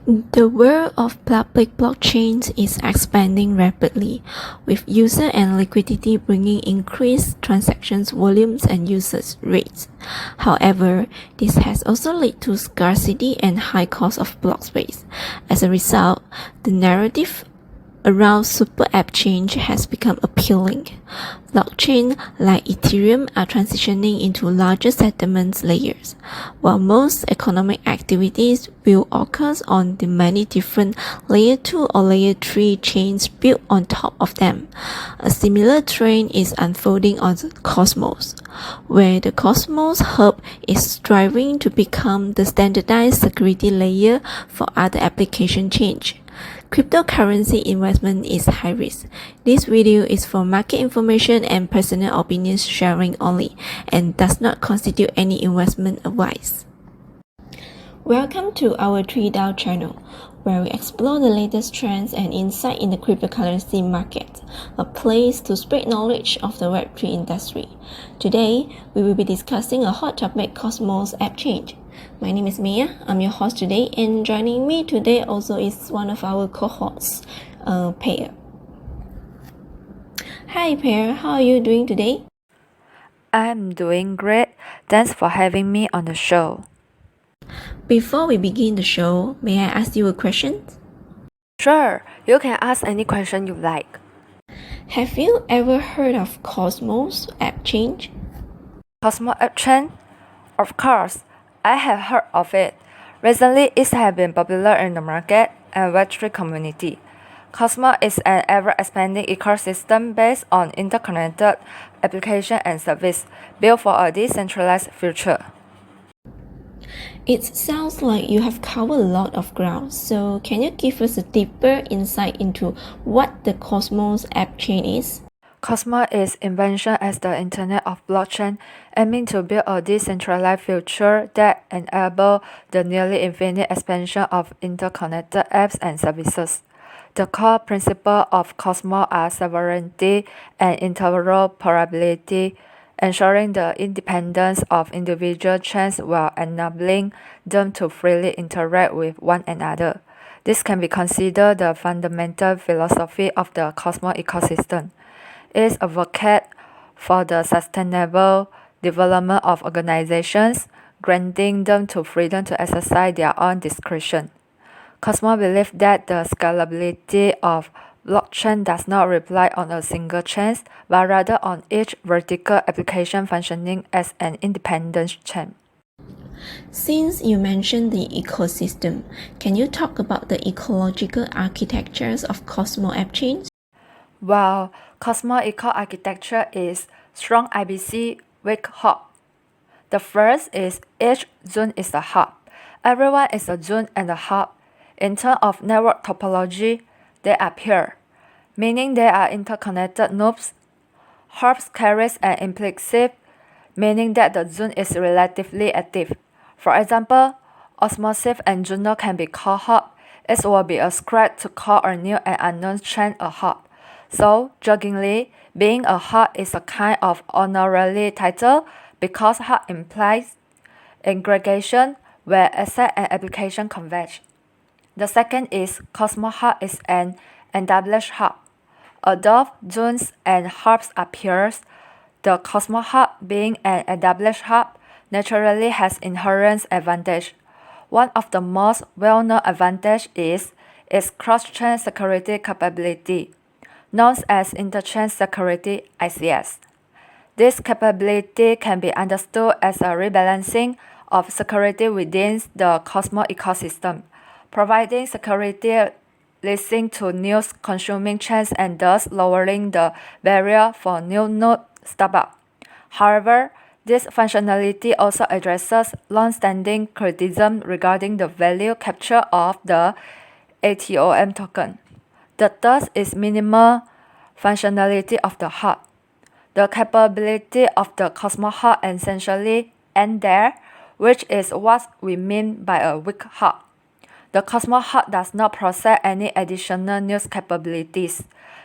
The world of public blockchains is expanding rapidly, with user and liquidity bringing increased transactions volumes and usage rates. However, this has also led to scarcity and high cost of block space. As a result, the narrative around Super Appchain has become appealing. Blockchains like Ethereum are transitioning into larger settlement layers, while most economic activities will occur on the many different Layer 2 or Layer 3 chains built on top of them. A similar trend is unfolding on Cosmos, where the Cosmos hub is striving to become the standardized security layer for other application chains. Cryptocurrency investment is high risk. This video is for market information and personal opinions sharing only and does not constitute any investment advice. Welcome to our 3DAO channel, where we explore the latest trends and insight in the cryptocurrency market, a place to spread knowledge of the Web3 industry. Today, we will be discussing a hot topic, Cosmos Appchain. My name is Mia, I'm your host today, and joining me today also is one of our co-hosts, Pear. Hi Pear, how are you doing today? I'm doing great. Thanks for having me on the show. Before we begin the show, may I ask you a question? Sure, you can ask any question you like. Have you ever heard of Cosmos Appchain? Cosmos Appchain? Of course, I have heard of it. Recently, it has been popular in the market and Web3 community. Cosmos is an ever-expanding ecosystem based on interconnected application and service built for a decentralized future. It sounds like you have covered a lot of ground, so can you give us a deeper insight into what the Cosmos Appchain is? Cosmos is invention as the Internet of Blockchain, aiming to build a decentralized future that enables the nearly infinite expansion of interconnected apps and services. The core principles of Cosmos are sovereignty and interoperability, ensuring the independence of individual chains while enabling them to freely interact with one another. This can be considered the fundamental philosophy of the Cosmos ecosystem. It advocates for the sustainable development of organizations, granting them the freedom to exercise their own discretion. Cosmos believes that the scalability of blockchain does not rely on a single chain, but rather on each vertical application functioning as an independent chain. Since you mentioned the ecosystem, can you talk about the ecological architectures of Cosmos Appchain? While Cosmos eco-architecture is strong IBC weak hub. The first is each zone is a hub. Everyone is a zone and a hub. In terms of network topology, they appear, meaning they are interconnected nodes. Hubs carries an implicit meaning that the zone is relatively active. For example, Osmosis and Juno can be called hub. It will be a script to call a new and unknown chain a hub. So, jokingly, being a hub is a kind of honorary title because hub implies aggregation where asset and application converge. The second is Cosmos Hub is an established hub. Although zones and hubs appears, the Cosmos Hub, being an established hub, naturally has inherent advantage. One of the most well-known advantages is its cross-chain security capability, known as interchain security (ICS). This capability can be understood as a rebalancing of security within the Cosmos ecosystem, providing security leasing to new consuming chains and thus lowering the barrier for new node startup. However, this functionality also addresses long-standing criticism regarding the value capture of the ATOM token. The third is minimal functionality of the hub. The capability of the Cosmos Hub essentially ends there, which is what we mean by a weak hub. The Cosmos Hub does not possess any additional new capabilities.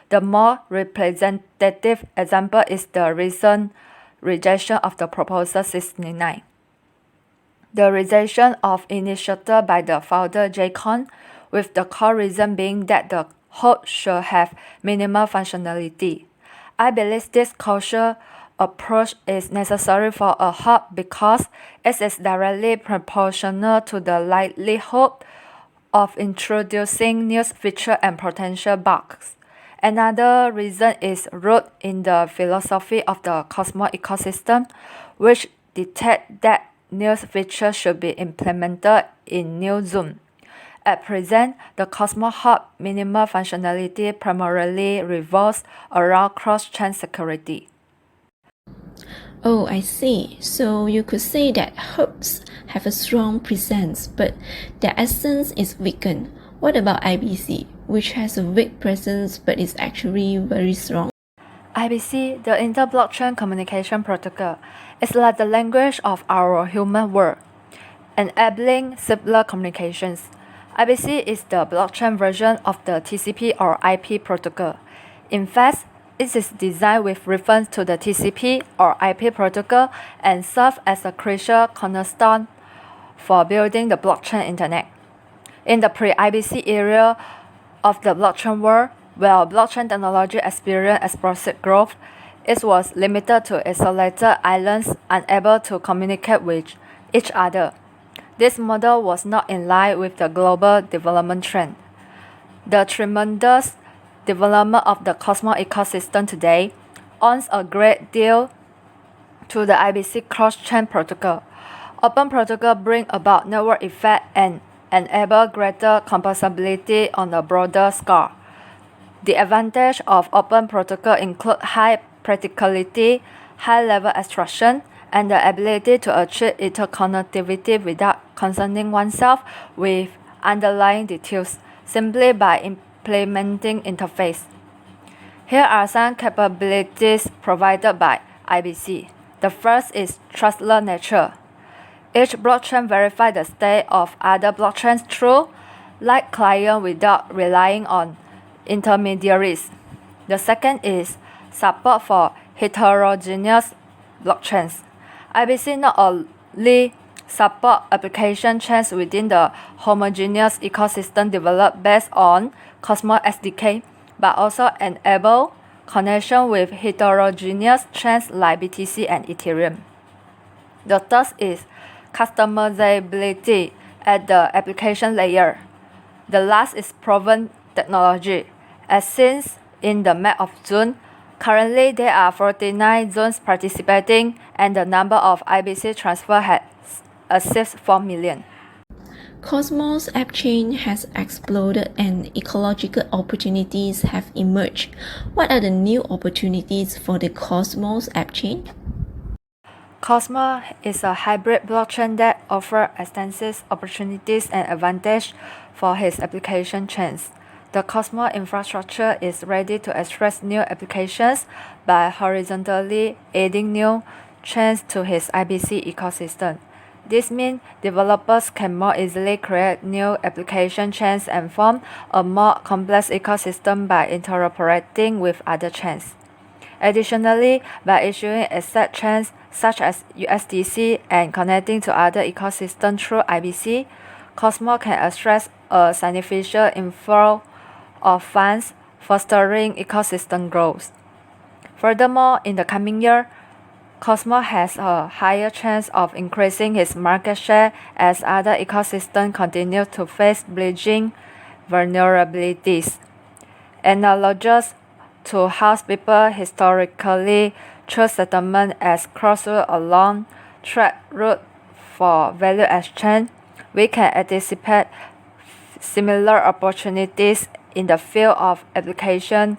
The more representative example is the recent rejection of the Proposal 69. The realization of initiated by the founder J-Con, with the core reason being that the hub should have minimal functionality. I believe this cautious approach is necessary for a hub because it is directly proportional to the likelihood of introducing new features and potential bugs. Another reason is rooted in the philosophy of the Cosmos ecosystem, which dictates that new features should be implemented in new zones. At present, the Cosmos Hub minimal functionality primarily revolves around cross-chain security. Oh, I see. So you could say that hubs have a strong presence, but their essence is weakened. What about IBC, which has a weak presence but is actually very strong? IBC, the Inter-Blockchain Communication Protocol, is like the language of our human world, enabling simpler communications. IBC is the blockchain version of the TCP or IP protocol. In fact, it is designed with reference to the TCP or IP protocol and serves as a crucial cornerstone for building the blockchain internet. In the pre-IBC era of the blockchain world, where blockchain technology experienced explosive growth, it was limited to isolated islands unable to communicate with each other. This model was not in line with the global development trend. The tremendous development of the Cosmos ecosystem today owes a great deal to the IBC cross-chain protocol. Open protocol bring about network effect and enable greater composability on a broader scale. The advantage of open protocol include high practicality, high-level abstraction, and the ability to achieve interconnectivity without concerning oneself with underlying details, simply by implementing interface. Here are some capabilities provided by IBC. The first is trustless nature. Each blockchain verifies the state of other blockchains through like client without relying on intermediaries. The second is support for heterogeneous blockchains. IBC not only support application chains within the homogeneous ecosystem developed based on Cosmos SDK, but also enable connection with heterogeneous chains like BTC and Ethereum. The third is customizability at the application layer. The last is proven technology. As seen in the map of June, currently there are 49 zones participating and the number of IBC transfer has exceeds 4 million. Cosmos Appchain has exploded and ecological opportunities have emerged. What are the new opportunities for the Cosmos Appchain? Cosmos is a hybrid blockchain that offers extensive opportunities and advantages for its application chains. The Cosmos infrastructure is ready to address new applications by horizontally adding new chains to its IBC ecosystem. This means developers can more easily create new application chains and form a more complex ecosystem by interoperating with other chains. Additionally, by issuing asset chains such as USDC and connecting to other ecosystems through IBC, Cosmos can address a significant inflow of funds, fostering ecosystem growth. Furthermore, in the coming year, Cosmos has a higher chance of increasing its market share as other ecosystems continue to face bridging vulnerabilities. Analogous to how people historically choose settlement as crossroads along trade route for value exchange, we can anticipate similar opportunities in the field of application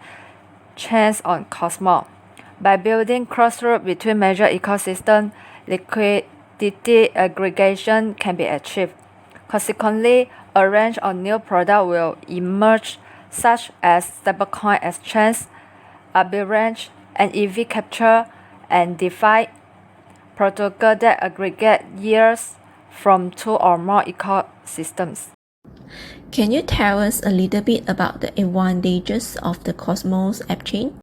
chains on Cosmos. By building crossroads between major ecosystems, liquidity aggregation can be achieved. Consequently, a range of new products will emerge, such as stablecoin exchange, arbitrage, and EV capture, and DeFi protocol that aggregate yields from two or more ecosystems. Can you tell us a little bit about the advantages of the Cosmos Appchain?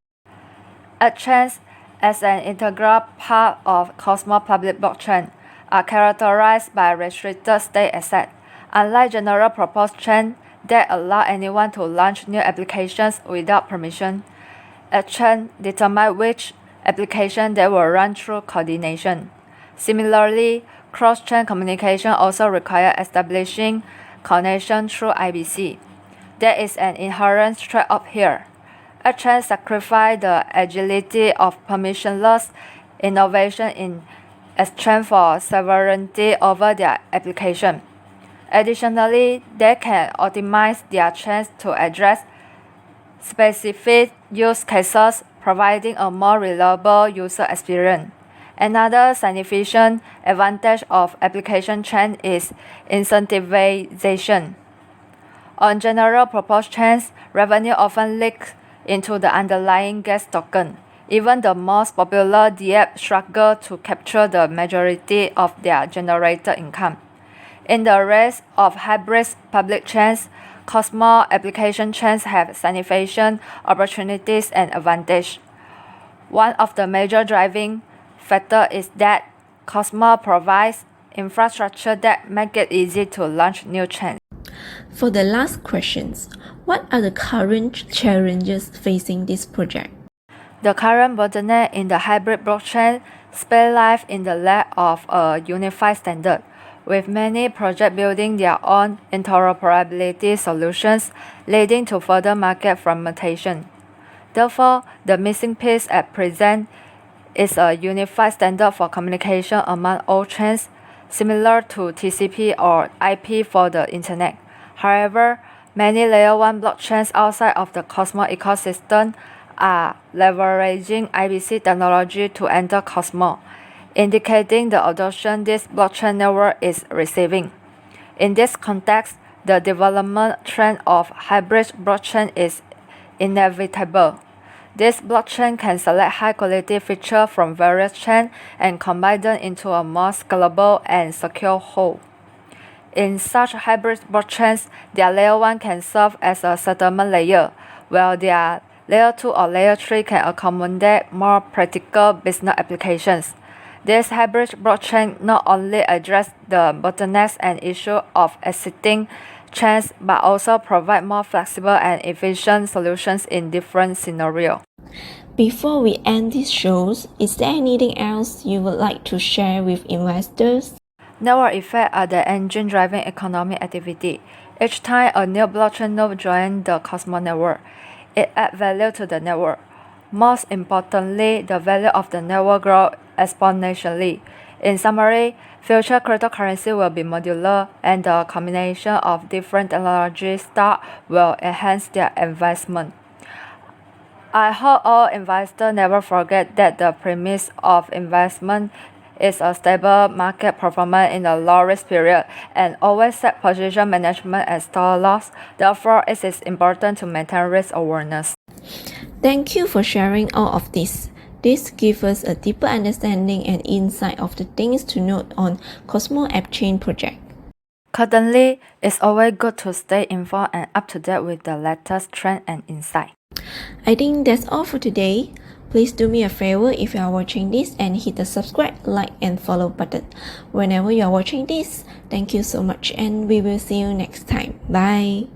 Appchain as an integral part of Cosmos public blockchain. are characterized by restricted state assets. Unlike general purpose chain that allow anyone to launch new applications without permission, a chain determines which application they will run through coordination. Similarly, cross-chain communication also requires establishing connection through IBC. There is an inherent trade-off here. A chain sacrifices the agility of permissionless innovation in exchange for sovereignty over their application. Additionally, they can optimize their chains to address specific use cases, providing a more reliable user experience. Another significant advantage of application chain is incentivization. On general purpose chains, revenue often leaks into the underlying gas token. Even the most popular DApp struggle to capture the majority of their generated income. In the race of hybrid public chains, Cosmos application chains have significant opportunities and advantages. One of the major driving factors is that Cosmos provides infrastructure that make it easy to launch new chains. For the last questions, what are the current challenges facing this project? The current bottleneck in the hybrid blockchain space lies in the lack of a unified standard, with many projects building their own interoperability solutions, leading to further market fragmentation. Therefore, the missing piece at present is a unified standard for communication among all chains, similar to TCP or IP for the Internet. However, many Layer 1 blockchains outside of the Cosmos ecosystem are leveraging IBC technology to enter Cosmos, indicating the adoption this blockchain network is receiving. In this context, the development trend of hybrid blockchain is inevitable. This blockchain can select high-quality features from various chains and combine them into a more scalable and secure whole. In such hybrid blockchains, their Layer 1 can serve as a settlement layer, while their Layer 2 or Layer 3 can accommodate more practical business applications. This hybrid blockchain not only address the bottlenecks and issue of existing chains, but also provide more flexible and efficient solutions in different scenarios. Before we end these shows, is there anything else you would like to share with investors? Network effects are the engine driving economic activity. Each time a new blockchain node joins the Cosmos network, it adds value to the network. Most importantly, the value of the network grows exponentially. In summary, future cryptocurrency will be modular, and the combination of different technology stacks will enhance their investment. I hope all investors never forget that the premise of investment is a stable market performance in a low-risk period, and always set position management as stop loss. Therefore, it is important to maintain risk awareness. Thank you for sharing all of this. This gives us a deeper understanding and insight of the things to note on Cosmos Appchain project. Currently, it's always good to stay informed and up to date with the latest trend and insight. I think that's all for today. Please do me a favor if you are watching this and hit the subscribe, like and follow button whenever you are watching this. Thank you so much, and we will see you next time. Bye.